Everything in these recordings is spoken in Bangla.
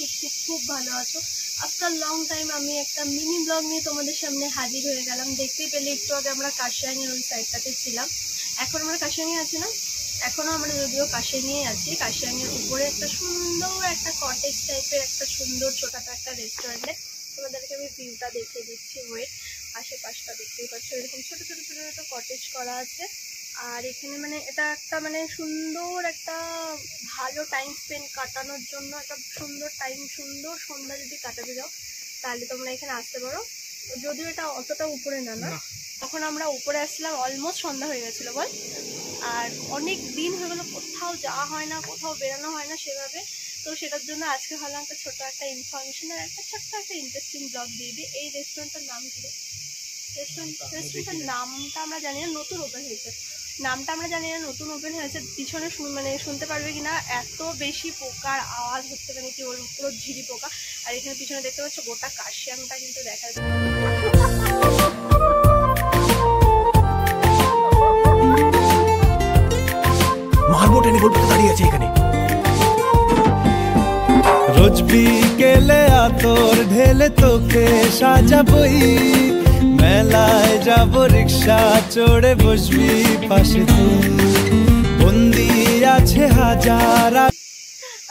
খুব খুব খুব ভালো আছো। আফটার লং টাইম আমি একটা মিনি ব্লগ নিয়ে তোমাদের সামনে হাজির হয়ে গেলাম। দেখতেই পেলে একটু আগে আমরা কাশিয়াঙের ওই সাইডটাতে ছিলাম, এখন আমরা কাশিয়াঙে আছি না, এখনও আমরা যদিও কাশিয়াঙেই আছি। কাশিয়াঙের উপরে একটা সুন্দর একটা কটেজ টাইপের একটা সুন্দর ছোটখাটো একটা রেস্টুরেন্টে তোমাদেরকে আমি ভিউটা দেখিয়ে দিচ্ছি। ওয়েট, আশেপাশটা দেখতেই পাচ্ছ, এরকম ছোট ছোট ছোট ছোট কটেজ করা আছে। আর এখানে মানে এটা একটা মানে সুন্দর একটা ভালো টাইম স্পেন্ড কাটানোর জন্য একটা সুন্দর টাইম, সুন্দর সন্ধ্যা যদি কাটাতে যাও তাহলে তোমরা এখানে আসতে পারো। যদিও এটা অতটা উপরে না, তখন আমরা উপরে আসছিলাম অলমোস্ট সন্ধ্যা হয়ে গেছিলো বল। আর অনেক দিন হয়ে গেলো কোথাও যাওয়া হয় না, কোথাও বেরোনো হয় না সেভাবে। তো সেটার জন্য আজকে ভাবলাম একটা ছোট্ট একটা ইনফরমেশন আর একটা ছোট্ট একটা ইন্টারেস্টিং ব্লগ দিয়ে দিই। এই রেস্টুরেন্টের নাম কি? রেস্টুরেন্টের নামটা আমরা জানি না, নতুন ওপেন হয়েছে। নামটা আমরা জানি না, নতুন ওপেন হয়েছে। পিছনে মানে শুনতে পারবে কিনা এত বেশি পোকার আওয়াজ হচ্ছে, মানে কি ওর পুরো ঝিরি পোকা। আর এখানে পিছনে দেখতে পাচ্ছ গোটা কাশিয়াংটা কিন্তু দেখা যাচ্ছে। রোজ বিকেলে আতর ঢেলে তোকে সাজাবই, মেলায় যাব রিক্সা চড়ে বসবি পাশে তুই, বন্দি আছে হাজার।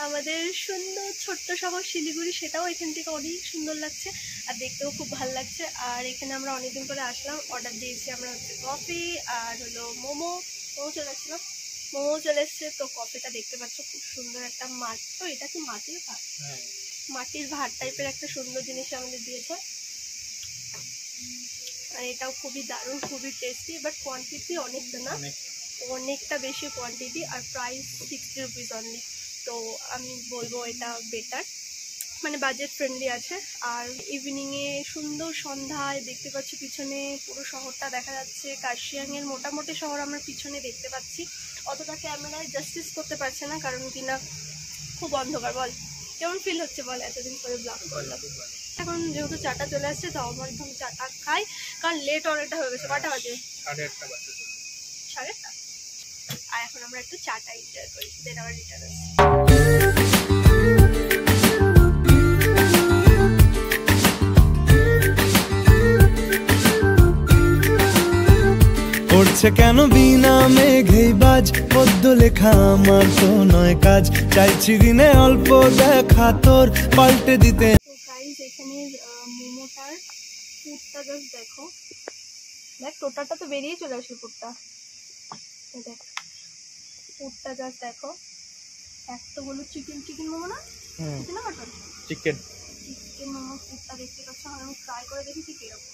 আমাদের সুন্দর ছোট্ট শহর শিলিগুড়ি, সেটাও এখান থেকে অনেক সুন্দর লাগছে আর দেখতেও খুব ভালো লাগছে। আর এখানে আমরা অনেকদিন পরে আসলাম, অর্ডার দিয়েছি আমরা হচ্ছে কফি আর হলো মোমো চলে আসছিলো, মোমো চলে এসছে। তো কফিটা দেখতে পাচ্ছ খুব সুন্দর একটা মাঠ, তো এটা কি মাটির ভাত? মাটির ভাত টাইপের একটা সুন্দর জিনিস আমাদের দিয়েছে। আর এটাও খুবই দারুণ, খুবই টেস্টি, বাট কোয়ান্টিটি অনেকটা না, অনেকটা বেশি কোয়ান্টিটি। আর প্রাইস 60 রুপিস অনলি। তো আমি বলবো এটা বেটার, মানে বাজেট ফ্রেন্ডলি আছে। আর ইভিনিংয়ে সুন্দর সন্ধ্যায় দেখতে পাচ্ছি পিছনে পুরো শহরটা দেখা যাচ্ছে। কাশিয়াঙের মোটামুটি শহর আমরা পিছনে দেখতে পাচ্ছি, অতটা ক্যামেরায় জাস্টিস করতে পারছে না কারণ কিনা খুব অন্ধকার। বল কেমন ফিল হচ্ছে বল এতদিন পরে ব্লগ করলাম। এখন যেহেতু চাটা চলে আসছে তো আমার একদম চাটা খাই, কারণ লেট অনেকটা হয়ে গেছে। কটা বাজে? 8:30। আর এখন আমরা একটু চাটা এনজয় করি, দেন আবার রিটার্ন আসি। পড়ছে কেন বিনা মেঘেই বাজ, পদ্য লেখা আমার তো নয় কাজ, চাইছি দিনে অল্প দেখা তোর পাল্টে দিতে। তো গাইস এখানে মোমোটার পুরটা জাস্ট দেখো, দেখ টোটালটা তো বেরিয়ে চলে আসলো পুরটা, দেখ পুরটা জাস্ট দেখো। একটা হলো চিকেন মোমো না, চিকেন না মটন? চিকেন মোমো পুরটা দেখতে পাচ্ছ। আমি ট্রাই করে দেখেছি কিরকম।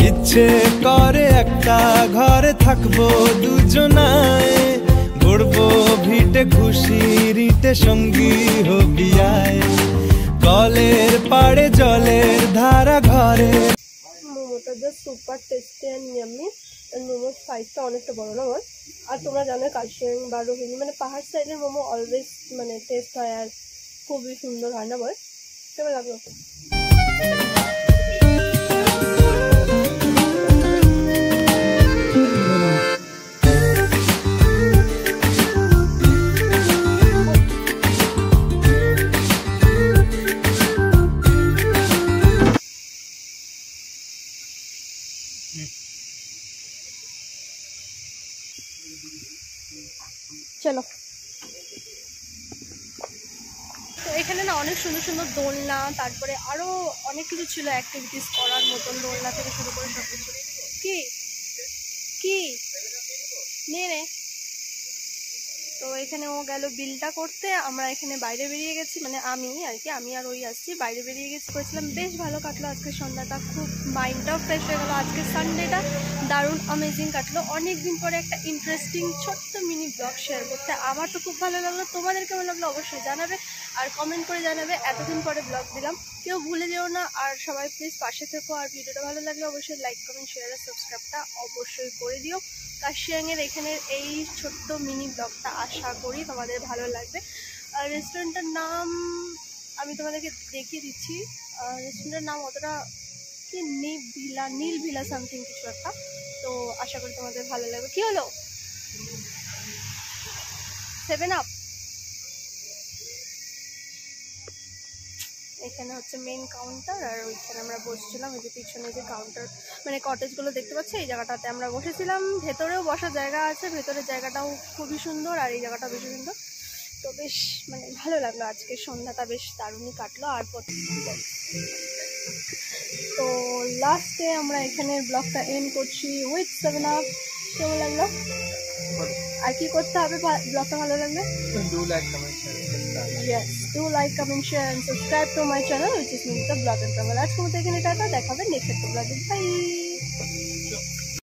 ইচ্ছে করে একটা ঘরে থাকবো দুজনায়, গড়বো ভিটে খুশি রিটে সঙ্গী হবি আয়, কলের পাড়ে জলের ধারা ঘরে। মোমোটা just super tasty and yummy. মোমোর সাইজটা অনেকটা বড় না বল। আর তোমরা জানো কাশিয়াং বা রোহিণী মানে পাহাড় সাইডের মোমো অলওয়েজ মানে টেস্ট হয় আর খুবই সুন্দর হয় না বল? কেমন লাগলো? চলো। তো এখানে না অনেক সুন্দর সুন্দর দোলনা, তারপরে আরো অনেক কিছু ছিল অ্যাক্টিভিটিস করার মতন, দোলনা থেকে শুরু করে সব কিছু। কি কি নে রে। তো এখানে ও গেল বিলটা করতে, আমরা এখানে বাইরে বেরিয়ে গেছি, মানে আমি আর ওই আসছি, বাইরে বেরিয়ে গেছি। করেছিলাম বেশ ভালো কাটলো আজকে সন্ধ্যাটা, খুব মাইন্ডটাও ফ্রেশ হয়ে গেলো। আজকে সানডেটা দারুণ অ্যামেজিং কাটলো। অনেক দিন পরে একটা ইন্টারেস্টিং ছোট্ট মিনি ব্লগ শেয়ার করতে আমার তো খুব ভালো লাগলো। তোমাদের কেমন লাগলো অবশ্যই জানাবে আর কমেন্ট করে জানাবে। এতদিন পরে ব্লগ দিলাম, কেউ ভুলে যেও না। আর সবাই প্লিজ পাশে থেকো। আর ভিডিওটা ভালো লাগলে অবশ্যই লাইক কমেন্ট শেয়ার আর সাবস্ক্রাইবটা অবশ্যই করে দিও। কাশিয়াঙের এখানের এই ছোট্ট মিনি ব্লগটা আশা করি তোমাদের ভালো লাগবে। আর রেস্টুরেন্টের নাম আমি তোমাদেরকে দেখিয়ে দিচ্ছি। রেস্টুরেন্টের নাম অতটা কি নীল ভিলা সামথিং কিছু একটা। তো আশা করি তোমাদের ভালো লাগবে। কি হলো? 7 আপ। এখানে হচ্ছে মেন কাউন্টার, আর ওইখানে আমরা বসছিলাম। ওই যে পিছনে যে কাউন্টার মানে কটেজগুলো দেখতে পাচ্ছি, এই জায়গাটাতে আমরা বসেছিলাম। ভেতরেও বসার জায়গা আছে, ভেতরের জায়গাটাও খুবই সুন্দর, আর এই জায়গাটা বেশি সুন্দর। তো বেশ মানে ভালো লাগলো, আজকে সন্ধ্যাটা বেশ দারুণই কাটলো। আর তো লাস্টে আমরা এখানে ব্লগটা এন্ড করছি উইথ 7 আপ। কেমন লাগলো? আর কি করতে হবে ব্লগটা ভালো লাগলে? Do like, comment, share. Yes, do like, comment, share and subscribe to my channel, which is Nimita Vlog and Travel. আজকের মতো এখানে টাটা, দেখা হবে নেক্সট একটা ব্লগে। বাই।